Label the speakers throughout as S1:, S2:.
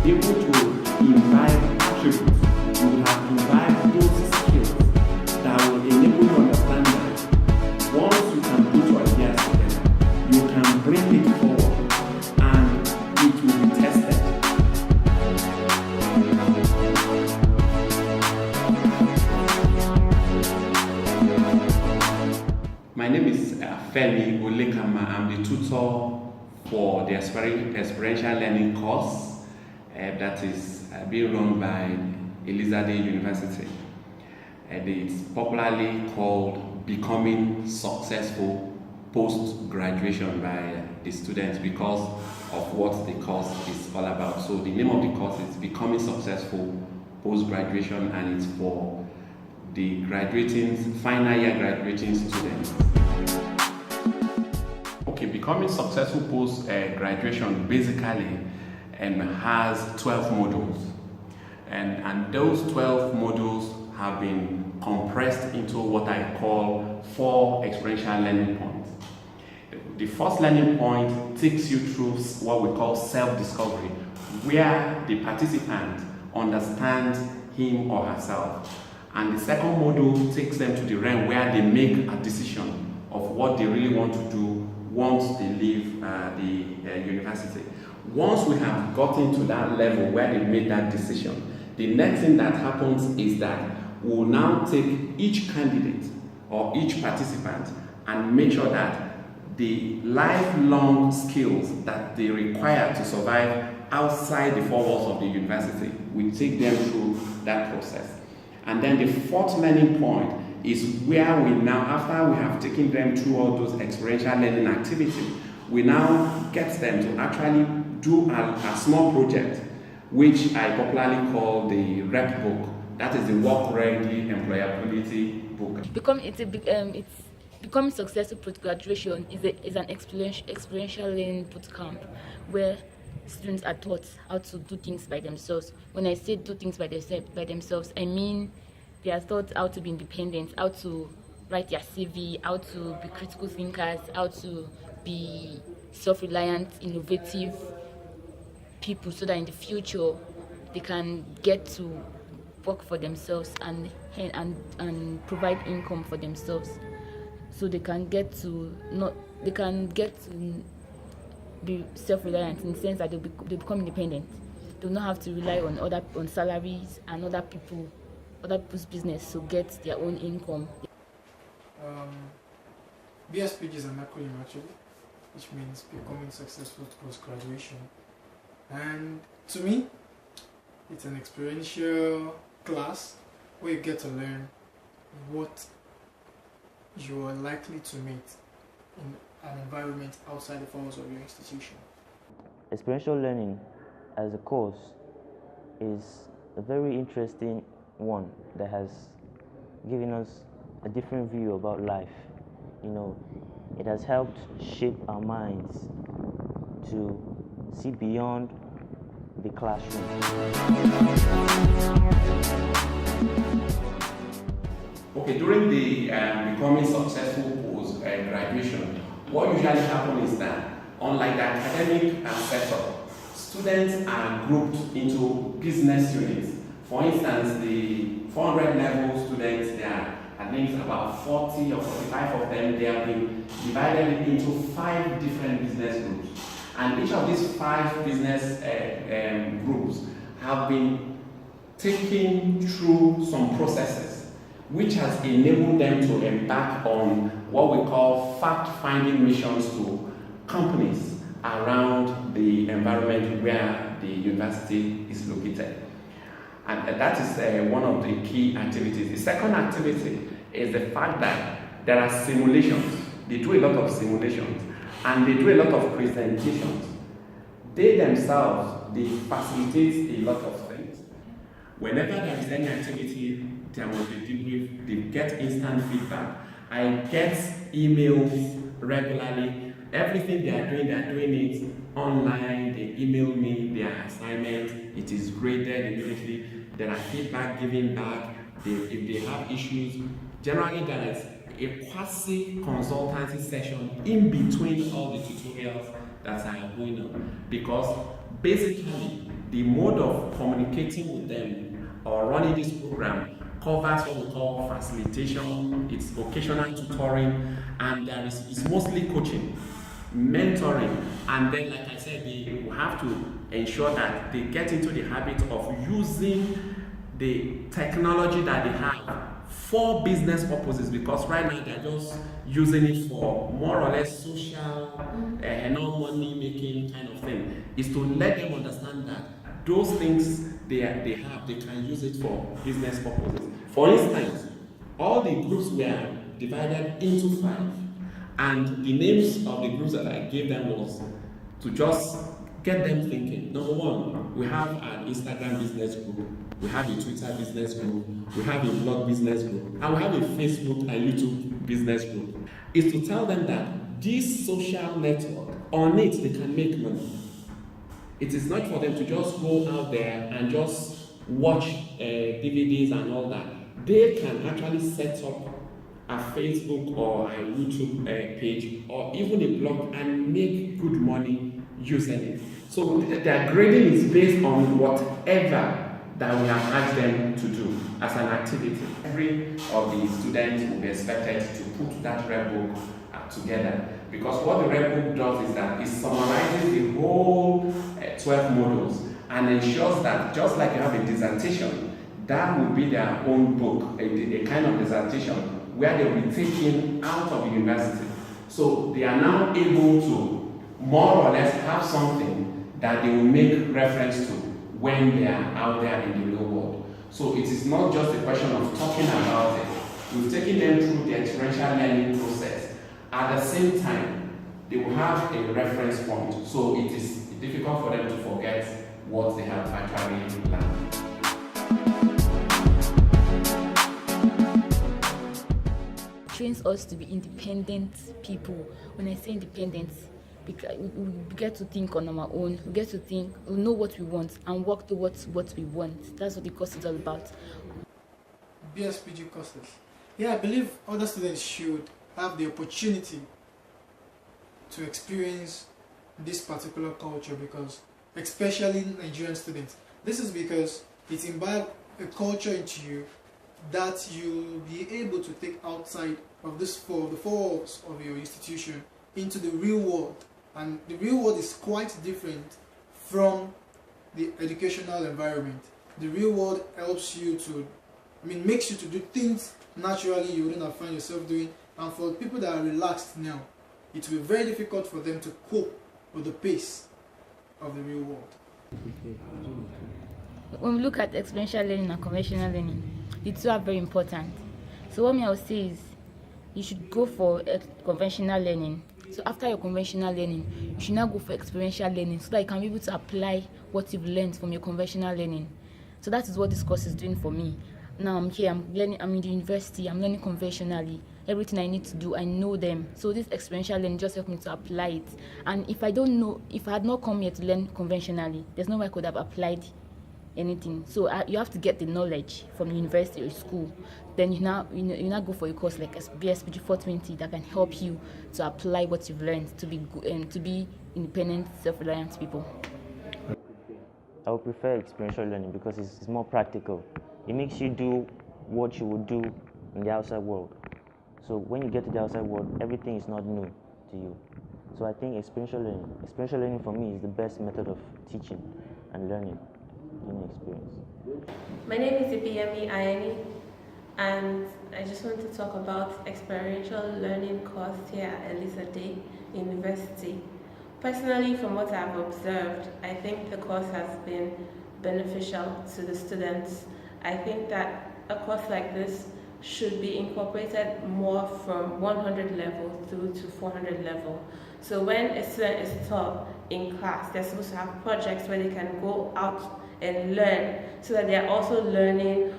S1: Able to imbibe attributes, you will have imbibed those skills that will enable you to understand that once you can put your ideas together, you can bring it forward and it will be tested. My name is Femi Olekama. I'm the tutor for the experiential learning course that is being run by Elizade University. And it's popularly called Becoming Successful Post-Graduation by the students because of what the course is all about. So the name of the course is Becoming Successful Post-Graduation, and it's for the final year graduating students. Okay, Becoming Successful Post-Graduation basically has 12 modules, and those 12 modules have been compressed into what I call 4 experiential learning points. The first learning point takes you through what we call self-discovery, where the participant understands him or herself. And the second module takes them to the realm where they make a decision of what they really want to do once they leave the university. Once we have gotten to that level where they made that decision, the next thing that happens is that we will now take each candidate or each participant and make sure that the lifelong skills that they require to survive outside the 4 walls of the university, we take them through that process. And then the fourth learning point is where we now, after we have taken them through all those experiential learning activities, we now get them to actually do a small project, which I popularly call the rep book. That is the work ready employability book.
S2: Becoming successful post-graduation is an experiential learning bootcamp where students are taught how to do things by themselves. When I say do things by themselves, I mean they are taught how to be independent, how to write their CV, how to be critical thinkers, how to be self-reliant, innovative people, so that in the future they can get to work for themselves and provide income for themselves, so they can get to be self-reliant in the sense that they become independent. They will not have to rely on salaries and other people's business to get their own income.
S3: BSPG is an acronym actually, which means Becoming Successful Post-Graduation. And to me, it's an experiential class where you get to learn what you are likely to meet in an environment outside the walls of your institution.
S4: Experiential learning as a course is a very interesting one that has given us a different view about life. It has helped shape our minds to see beyond the classroom.
S1: Okay, during the Becoming Successful Post-Graduation, what usually happens is that, unlike the academic setup, students are grouped into business units. For instance, the 400 level students, there are at least about 40 or 45 of them. They have been divided into 5 different business groups. And each of these 5 business groups have been taken through some processes which has enabled them to embark on what we call fact-finding missions to companies around the environment where the university is located. And that is one of the key activities. The second activity is the fact that there are simulations. They do a lot of simulations and they do a lot of presentations. They themselves, they facilitate a lot of things. Whenever there is any activity, there will be debrief, they get instant feedback. I get emails regularly. Everything they are doing it online. They email me their assignment. It is graded immediately. There are feedback given back. If they have issues, generally there is a quasi-consultancy session in between all the tutorials that are going on, because basically the mode of communicating with them or running this program covers what we call facilitation, it's occasional tutoring, and it's mostly coaching, mentoring, and then, like I said, they will have to ensure that they get into the habit of using the technology that they have for business purposes, because right now they're just using it for more or less social, no money making kind of thing. Is to let them understand that those things they can use it for business purposes. For instance, all the groups were divided into 5, and the names of the groups that I gave them was to just get them thinking. Number 1, we have an Instagram business group, we have a Twitter business group, we have a blog business group, and we have a Facebook and YouTube business group. Is to tell them that this social network, on it they can make money. It is not for them to just go out there and just watch DVDs and all that. They can actually set up a Facebook or a YouTube page or even a blog and make good money using it. So their grading is based on whatever that we have asked them to do as an activity. Every of the students will be expected to put that rep book together, because what the rep book does is that it summarizes the whole 12 modules and ensures that just like you have a dissertation, that will be their own book, a kind of dissertation where they will be taken out of the university. So they are now able to more or less have something that they will make reference to when they are out there in the real world. So it is not just a question of talking about it. We've taken them through the experiential learning process. At the same time, they will have a reference point, so it is difficult for them to forget what they have actually learned.
S2: Trains us to be independent people. When I say independent, we get to think on our own. We get to think, we know what we want and work towards what we want. That's what the course is all about.
S3: BSPG courses. Yeah, I believe other students should have the opportunity to experience this particular culture, because especially Nigerian students, this is because it imbibes a culture into you that you'll be able to take outside of the four walls of your institution into the real world. And the real world is quite different from the educational environment. The real world helps you to, makes you to do things naturally you wouldn't have found yourself doing. And for people that are relaxed now, it will be very difficult for them to cope with the pace of the real world.
S2: When we look at experiential learning and conventional learning, the two are very important. So what I would say is, you should go for conventional learning. So after your conventional learning, you should now go for experiential learning, so that you can be able to apply what you've learned from your conventional learning. So that is what this course is doing for me. Now I'm here, I'm in the university, I'm learning conventionally. Everything I need to do, I know them. So this experiential learning just helped me to apply it. And if I had not come here to learn conventionally, there's no way I could have applied anything. So you have to get the knowledge from university or school. Then you now go for a course like BSPG 420 that can help you to apply what you've learned to be good, to be independent, self-reliant people.
S4: I would prefer experiential learning because it's more practical. It makes you do what you would do in the outside world. So when you get to the outside world, everything is not new to you. So I think experiential learning for me is the best method of teaching and learning in experience.
S5: My name is Ibiyemi Ayeni, and I just want to talk about experiential learning course here at Elizade University. Personally, from what I've observed, I think the course has been beneficial to the students. I think that a course like this should be incorporated more from 100 level through to 400 level. So when a student is taught in class, they're supposed to have projects where they can go out and learn, so that they're also learning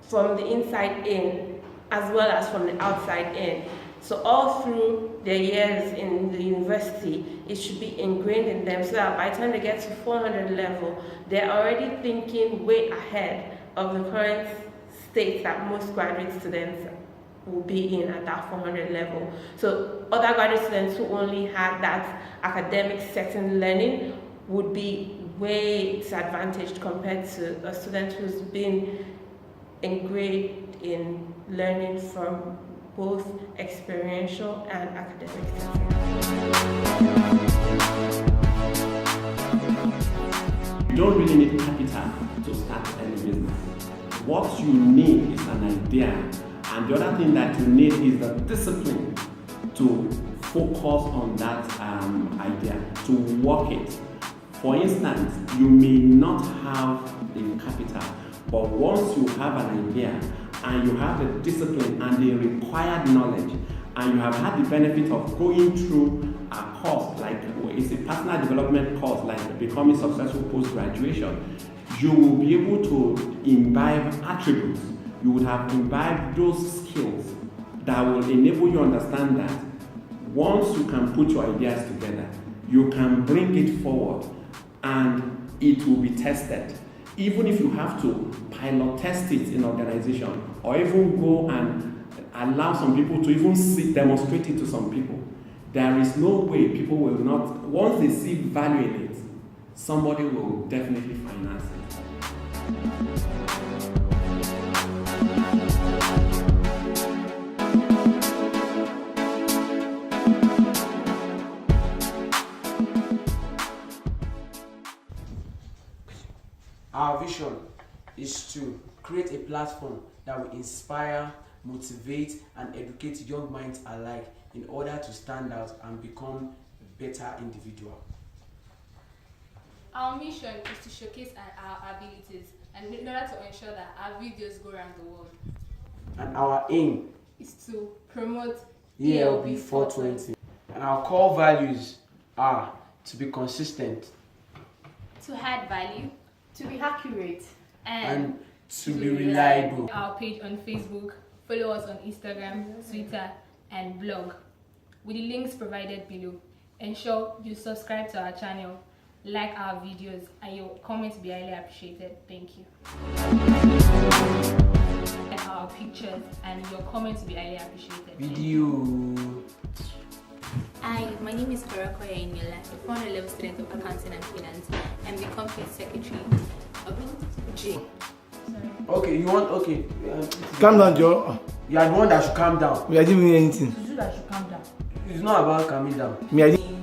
S5: from the inside in as well as from the outside in. So all through their years in the university, it should be ingrained in them, so that by the time they get to 400 level, they're already thinking way ahead of the current state that most graduate students will be in at that 400 level. So other graduate students who only had that academic setting learning would be way disadvantaged compared to a student who's been engaged in learning from both experiential and academic settings.
S1: You don't really need capital to start any business. What you need is an idea, and the other thing that you need is the discipline to focus on that idea, to work it. For instance, you may not have the capital, but once you have an idea and you have the discipline and the required knowledge, and you have had the benefit of going through a course, like it's a personal development course, like becoming successful post-graduation, you will be able to imbibe attributes. You would have imbibed those skills that will enable you to understand that once you can put your ideas together, you can bring it forward and it will be tested. Even if you have to pilot test it in organization, or even go and allow some people to even demonstrate it to some people, there is no way people will not, once they see value in it, somebody will definitely finance it.
S6: Our vision is to create a platform that will inspire, motivate, and educate young minds alike in order to stand out and become a better individual.
S7: Our mission is to showcase our abilities and in order to ensure that our videos go around the world.
S6: And our aim
S7: is to promote
S6: ELB 420. And our core values are to be consistent,
S7: to add value,
S8: to be accurate,
S6: and to be reliable.
S7: Our page on Facebook, follow us on Instagram, Twitter, and blog with the links provided below. Ensure you subscribe to our channel, like our videos, and your comments be highly appreciated. Thank you. Like our pictures, and your comments be highly appreciated.
S6: Video.
S2: Hi, my name is Korakoya Inyola, a 400 level student of Accounting and Finance. I'm the company secretary of G.
S7: Sorry.
S6: Okay, you want, okay.
S3: Calm down, Joe.
S6: You are the one that should calm down.
S3: Me, I didn't mean anything.
S7: It's you that should calm down.
S6: It's not about calming down.
S3: Me, I didn't.